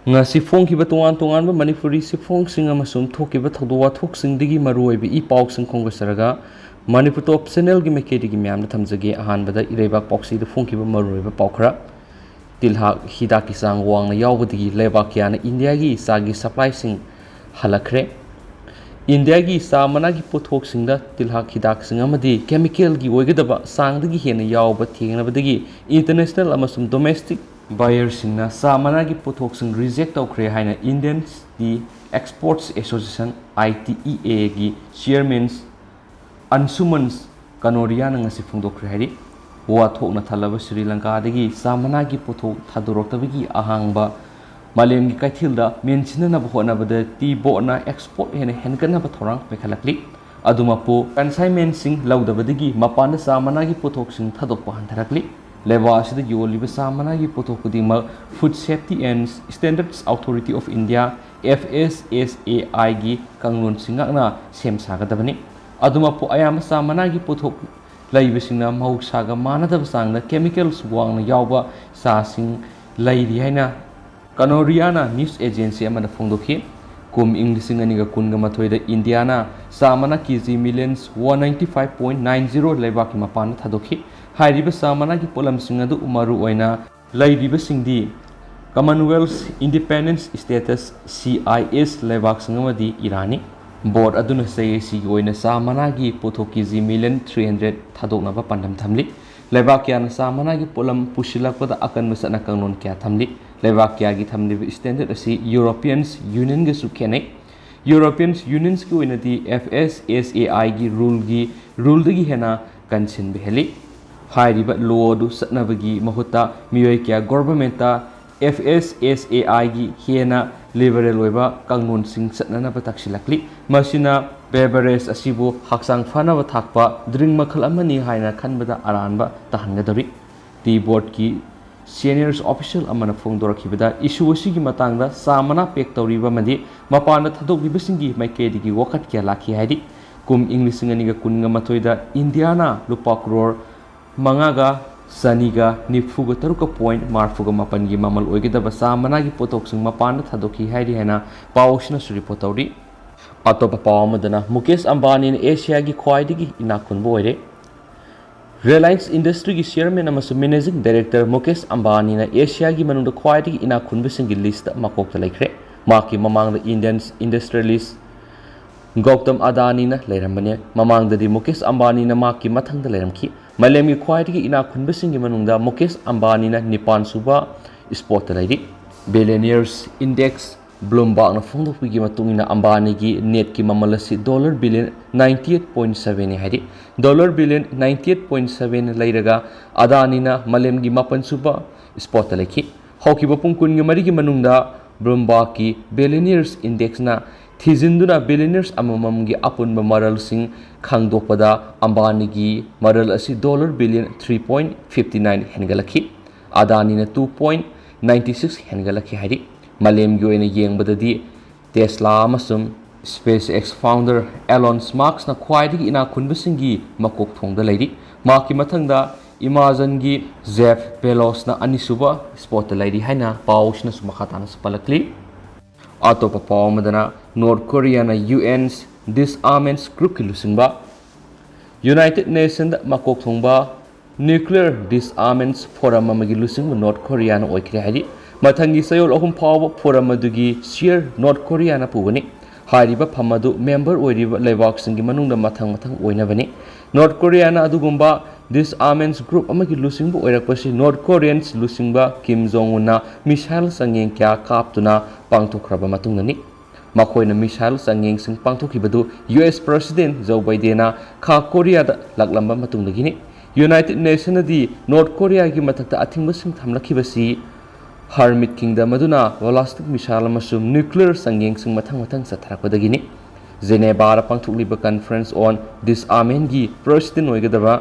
ngasi phongkiba tongan tongan ba manipuri sifong singa masum thokiba thadwa thok singdigi maruoibi I pauk sing khongasaraga manipur top channel gi mekedi gi myam na thamjage ahan bada Leibak poksi de phongkiba maruoiba paukra Tilhat Hidak ki Chang wangna Yaobadagi Leibak kayana India gi sagi supply sing halakhre India gi sa managi pothok singda Tilhat Hidak sing amadi chemical gi oigadaba sangdagi hena yawba thengnabadagi international amasum domestic buyers singna sa managi pothok sing reject tawkhre haina Indian the Exports Association ITEA gi chairman Ansumans Kanoriana ngasi phongdokre hari wathokna thalaba Sri Lanka dagi sa managi pothok thadoroktabagi ahangba Malem gi kaithilda menchina ba honabada ti bona export hena henkana ba thorang pekhalakli adumapo consignment sing laudabadagi mapana sa managi pothok sing thadokpa hantarakli Lewa asida yoliba sa managi pothok kudima Food Safety and Standards Authority of India FSSAI gi kanglon singakna sem sagadabani adumapo ayama sa managi pothok laibasingna mahuksaga manadaba sangna chemicals wangna yawba sa sing lairi haina Kanoriana News Agency amana phongdokhi kum Englishing aniga kunga mathoida Indiana samana kg millions 195.90 Leibak ki mapana thadokhi hairiba samana ki polam singadu umaru oina laidiba singdi Commonwealth Independence Status CIS Leibak singamadi Irani board aduna say si oina samana gi pothok kg million 300 thadokna ba pandam thamli Leibak yana samana gi polam pusilakpada akan masana kanglon kya thamli Leibak gi thamli standard asi Europeans Union gi sukhenek Europeans Unions ki oinati FSSAI gi rule dagi hena kansin beheli hairiba law du satnabagi mahuta miyoi kya government ta FSSAI gi hena liberal oiba kanglon sing satnana bataksilakli masina beverage asibu haksang fana ba thakpa drink makhal amani haina khanbada aranba tahangadari tea board ki seniors official amana phongdorakhibada issue asigi matangda samana pek tawriba madi mapana thadoklibasingi maikedi wakat kya lakhi haidi kum english nganiga kunga mathoida Indiana lupa crore mangaga saniga nifuga taruka point marfuga mapan gi mamal oigida samana gi potok sing mapana thadokhi haidi hena pawsna suri potawri atopa pawamadana Mukesh Ambani in Asia gi khwaidigi inakunbo oire Reliance Industry ki chairman amasu managing director Mukesh Ambani na Asia gi manungda khwaidigi inakunbo singi list makokta laikhre maki mamangda Indian industrialist Gautam Adani na leirambane mamangda di Mukesh Ambani na maki mathangda leiramki malemi khwaidigi inakunbo singi manungda Mukesh Ambani na Nipan suba spot lairi billionaires index Bloomberg na phongdokpigi matungina Ambani gi net ki mamalasi $1 billion 98.7 ni hari $1 billion 98.7 lairaga Adani na malem gi mapan suba spot lekhi hoki bapung kun gi mari gi manungda Bloomberg ki billionaires index na thizinduna billionaires amamam gi apun maral sing khangdokpada Ambani gi maral asi $1 billion 3.59 hengalakhi Adani na 2.96 hengalakhi hari Malem gi oina yengbadadi Tesla amasum SpaceX founder Elon Musk na khwaidigi ina khunbasingi makok thongda leiri maki mathangda Amazon gi Jeff Bezos na anisuba spot leiri haina pawsna sumakhatana spalakli atopa pawmadana North Korea na UN's disarmament group ki lusingba United Nations makok thongba nuclear disarmament forum amagi lusingba North Korea na oikre hari Mathangi sayol ahum pawa forum adugi share North Korea na pubani hariba phamadu member oiriba Leibak singi manungda mathang oinabani North Korea na adugumba disarmament group amagi lusingba oirakpasi North Koreans lusingba Kim Jong Un na missile sangeng kya kaptuna pangtokraba matungani makoina missile sangeng sing pangthokibadu US President Joe Biden na Kha Korea da laklamba matungdagini United Nations di North Korea gi mathakta athingba sing thamlakhibasi Hermit Kingdom aduna ballistic missile amasum nuclear sangeng sing mathang satharakpadagini Geneva ra pangthokliba conference on disarmament gi president oigadaba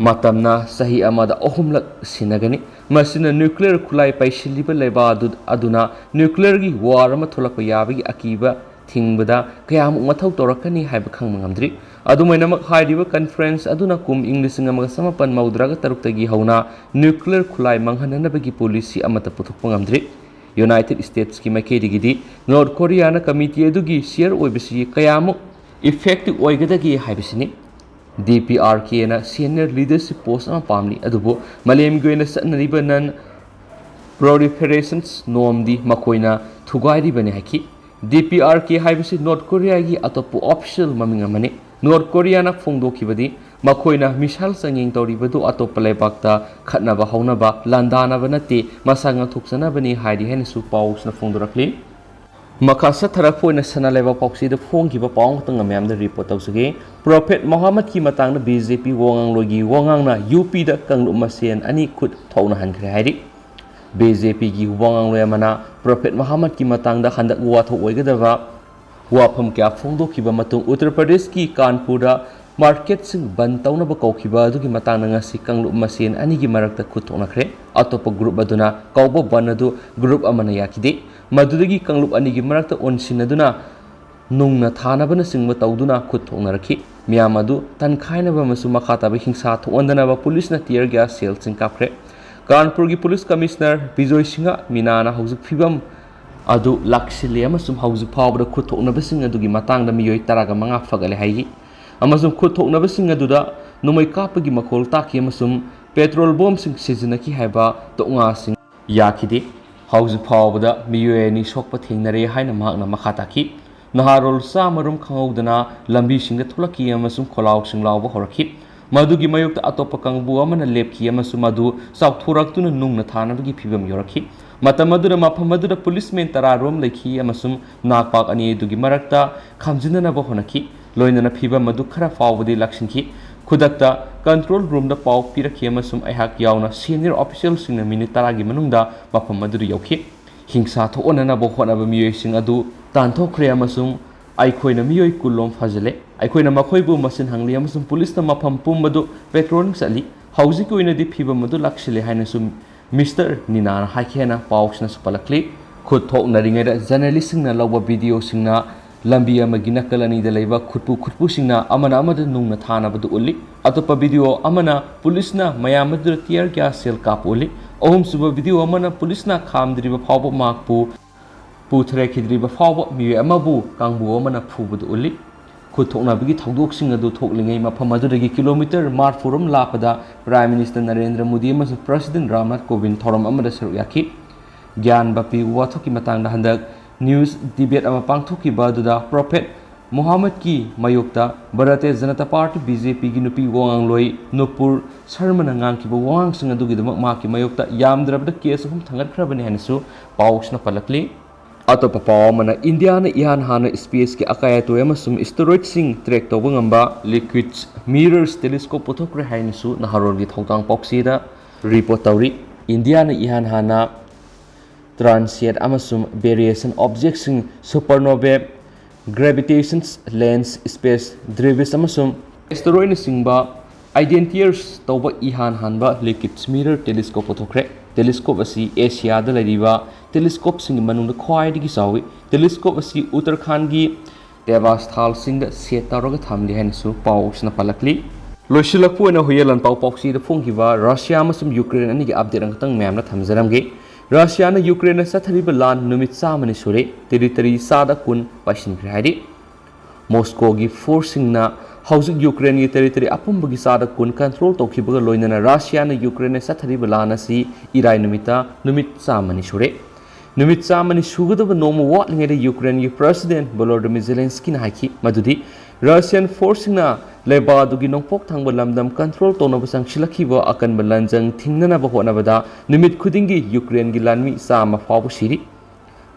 matamna sahi amada ohumlak sinagani masina nuclear khulai paisiliba leba aduna nuclear gi war ama tholakpa yabagi akiba thingbada kayam mathau torakani haiba khangmangamdri adumainamak hairiba conference aduna kum English ngamaga samapan maudraga taruktagi hauna nuclear khulai manghananabagi policy amata puthokpangamdri United States की माइकैदगी North Korea committee अदुगी share ओइबसी कयामुक effective ओइगदगी हाइबसिनी DPRK na senior leadership post ama pamni adubo malem goina sanriba nan proliferations norm di makoina thugai ri bani haki DPRK haibisi North Korea gi atopu official maming amani North Korea na phongdo khibadi makoina missile sanging tori badu atop leibakta khatna ba hauna ba landana ba nate masanga thuksana bani haidi hen su paus na phongdorakli Makasa tharapoina sana leibak pauksi da phong ki ba paung tang amyam da report tausage Prophet Muhammad ki matang na BJP wangang logi wangang na UP da kanglu masen ani khut thawna hankre hairi BJP ki wangang loya mana Prophet Muhammad ki matang da handak wa tho oigadawa wafam kya phongdo ki ba matung Uttar Pradesh ki Kanpur da market sing ban tawna ba kaukiba adu ki matang nga si kanglu masen ani gi marakta khut thawna khre atopa group aduna kaubo banadu group amana yakide madudagi kanglup anigi marakta onsinaduna nungna thanabana singba tawduna khut thongnaraki miyam adu tankhainaba masu makhata ba hingsa thondana ba police na tear gas sel sing kapre Kanpur gi police commissioner Bijoy Singha minana haujuk phibam adu laksile amasum haujuk phawbra khut thonaba sing adugi matangda miyoi taraga manga fagale haigi amasum khut thonaba sing aduda numai kapagi makhol taki amasum petrol bomb sing sizinaki haiba tonga sing yakide House Powder, Miyueni Sokpa Tingnare, Hainamak, Makataki, Naharol Samarum Kaudana, Lambi Sing the Tulaki, Amasum Kolau Sing Lao Horaki, Madugi Mayuk Atopakang Buaman and Lepki, Amasumadu, South Turakun and Nung Natana Pibam Yoraki, Matamadu Mapamadu, the policeman Tararum, Laki, Amasum, Nakpak and Yedugi Marakta, Kamzina Bohonaki, Loinana Piba Madukara Fawadi Lakshinki, Kudakta, control room the Pau Pira Kiamasum Ahak Yauna, senior officials in the Minitaragi Manunda, Bapamadu Yoki, Hingsa to Onana Bohona Musing Adu, Tanto Creamasum, Ikoina Mio Kulom Fazele, Ikoina Makoibu Masin Hangliamasum, Police the Mapam Pumbadu, Petroling Sally, Housiko in a deep Piba Madu Lakshili Hainasum, Mr. Nina Hakena, Pausnas Palakli, could talk Naringa, Zanalising a lower video singer. Lambia Magina Kalani de Leva Kutpusina Amana Amada Nung Natana Badu Uli, Atopa video Amana, Polisna, Mayamadur Tier Gas Sel Cap Uli, Om Suba video Amana, Polisna Kam Driba Pabo Makpu, Putreki Driba Pabo, Mi Amabu, Kangbu Amana Pubud Uli, Kutona Bigi Togok Singer do Tokling Mapamaduragi kilometer, Mart Forum Lapada, Prime Minister Narendra Modi, President Ramnath Kovind, Thoram Amada Saryaki, Gyan Bapi, Watoki Matanga Handak. News debate ama pangthoki baduda Prophet Muhammad ki mayokta Bharatiya Janata Party BJP gi nupi wangang loi Nupur Sarmana ngang ki wangang sing adu gi damak ma ki mayokta yamdrabda case hum thangat khrabani hanisu pausna palakli atopa pawmana India na ihan hana space ki akaya to emasum asteroid sing track to ngamba liquid mirrors telescope pothokre hainisu naharor gi thongtang poksida report tawri India na ihan hana transient amasum variation objects in supernovae gravitations lens space drivis amasum asteroid singba identiers tawba ihan hanba liquid mirror telescope othokre telescope asi Asia da lariba telescope sing manung khwai digi sawi telescope asi Uttarakhand gi Devasthal sing da setaroga thamli hansu pausna palakli loisilakpu na huyelan pau poksi da phonghiba Russia amasum Ukraine ani gi update ang tang memna thamjaramge Russia na Ukraine sathariba lan numit samani sure territory sada kun pashin khari Moscow gi forcing na housing Ukraine territory apumbagi sada kun control tokhibaga loinana Russia na Ukraine sathariba lan asi irai numita numit samani sure numit samani sugadaba nomo watling the Ukraine gi president Volodymyr Zelensky na haki madudi Russian forcing na Leibak nongpok thangba lamdam control tonaba sangsilakhiba akanba lanjang thingnana ba honabada nimit khudingi Ukraine gi lanmi sama fabu siri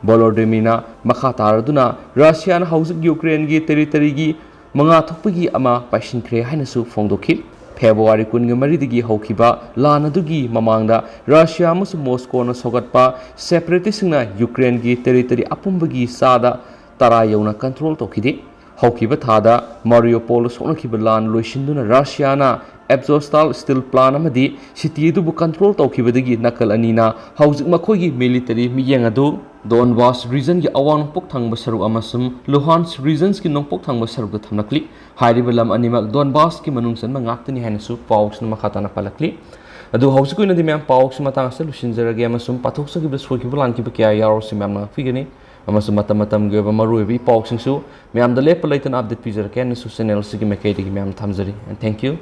Volodymyr na makha taraduna Russian house Ukraine gi territory gi manga thokpagi ama pashin khre hainasu phongdokhi February 13 digi hokhiba lan adugi mamangda Russia amus Moscow na sogatpa separatist na Ukraine gi territory apumbagi sada tara yauna control tokhide Hokiba Thada, Mariupol Sonakiba Lan Luishinduna Russia na Abzostal steel plan amadi city du control tokibadagi nakal anina housing makogi military miyangadu Donbas region gi awang pok thangba saru amasum Luhansk regions ki nongpok thangba saru da thamnakli hairiba lam animak Donbas ki manungsan ma ngaktani hanasu paus na makhatana palakli ꯑꯗꯨ ꯍꯧꯖꯤꯛ ꯑꯣꯏꯅꯗꯤ ꯃꯌꯥꯝ ꯄꯥꯎꯁꯤ ꯃꯇꯥꯡ ꯑꯁꯤꯗ ꯂꯣꯏꯁꯤꯟꯖꯔꯒꯦ ꯑꯃꯁꯨꯡ ꯄꯥꯊꯣꯛꯆꯈꯤꯕ ꯁꯣꯏꯈꯤꯕ ꯂꯥꯟꯈꯤꯕ ꯀꯌꯥ ꯌꯥꯎꯔꯁꯤ ꯃꯌꯥꯝꯅ ꯉꯥꯛꯄꯤꯒꯅꯤ ꯑꯃꯁꯨꯡ ꯃꯇꯝ ꯃꯇꯝꯒꯤ ꯑꯣꯏꯕ ꯃꯔꯨꯑꯣꯏꯕ ꯏ ꯄꯥꯎꯁꯤꯡꯁꯨ ꯃꯌꯥꯝꯗ ꯂꯦꯞꯄ ꯂꯩꯇꯅ ꯑꯞꯗꯦꯠ ꯄꯤꯖꯔꯛꯀꯦ ꯍꯥꯏꯅꯁꯨ ꯆꯦꯅꯦꯜ ꯑꯁꯤꯒꯤ ꯃꯥꯏꯀꯩꯗꯒꯤ ꯃꯌꯥꯝ ꯊꯝꯖꯔꯤ ꯊꯦꯡꯛ ꯌꯨ